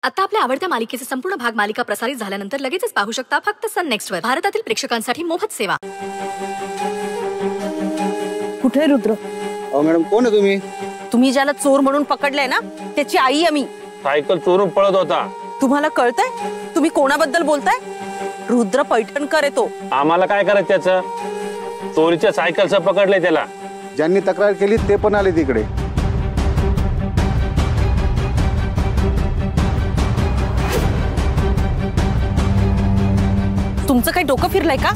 आता आपल्या आवडत्या मालिकेचे संपूर्ण भाग मालिका प्रसारित झाल्यानंतर लगेचच पाहू शकता फक्त सन नेक्स्ट वर। भारतातील प्रेक्षकांसाठी मोफत सेवा। कुठे रुद्र? मॅडम कोण आहे तुम्ही? तुम्ही ज्याला चोर म्हणून पकडलंय ना त्याची आई आहे मी। सायकल चोरून पळत होता। तुम्हाला कळतंय तुम्ही कोणाबद्दल बोलताय? रुद्र पैठणकर आहे तो। आम्हाला काय करायचं त्याचं? चोरीच्या सायकलचं पकडलंय त्याला। ज्यांनी तक्रार केली ते पण आले तिकडे। तुमचं काही डोकं फिरलंय का?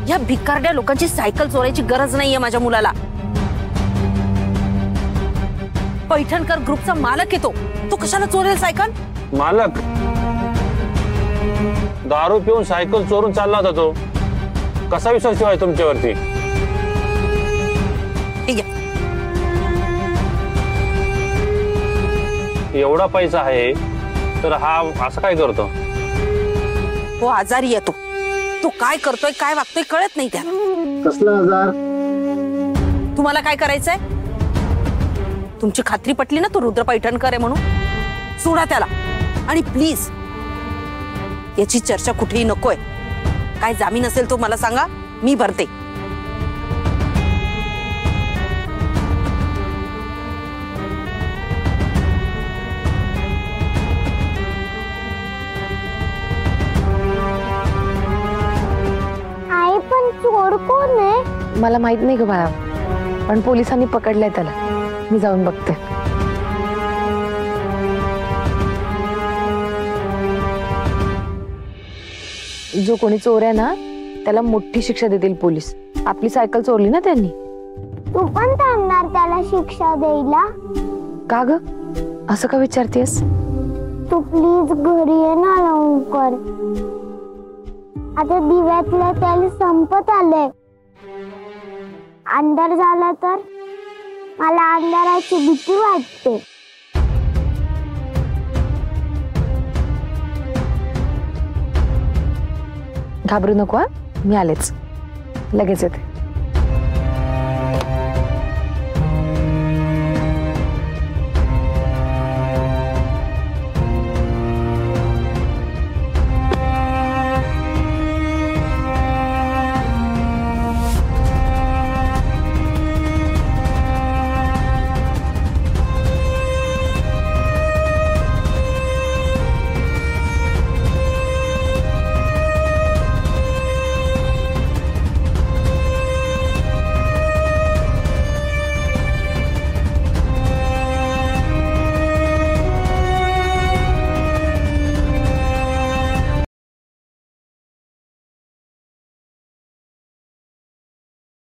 या भिकारड्या लोकांची सायकल चोरायची गरज नाहीये माझ्या मुलाला। पैठणकर ग्रुपचा मालक आहे तो कशाला चोरेल सायकल? मालक दारू पिऊन सायकल चोरून चालला होता तो। कसा विश्वास ठेवाय तुमच्यावरती? ठीक आहे, एवढा पैसा आहे तर हा असं काय करतो? तो आजारी येतो। तो काय करतोय काय वागतोय कळत नाही त्याला। कसला आजार? तुम्हाला काय करायचंय? तुमची खात्री पटली ना तो रुद्र पैठणकर आहे म्हणून? सोडा त्याला आणि प्लीज याची चर्चा कुठेही नकोय। काय जामीन असेल तो मला सांगा, मी भरते। आई पण चोर कोण आहे? मला माहित नाही ग बाळा, पण पोलिसांनी पकडलंय त्याला। मी जाऊन बघते। जो कोणी चोर आहे ना त्याला मोठी शिक्षा देतील पोलीस। आपली सायकल चोरली ना त्यांनी। तू पण थांबणार त्याला शिक्षा द्यायला? का ग असं का विचारतेस? तू प्लीज घरी ये ना लवकर। आता दिव्यातलं तेल संपत आलंय। अंधार झाला तर मला अंधाराची भीती वाटते। घाबरू नको, मी आलेच, लगेच येते।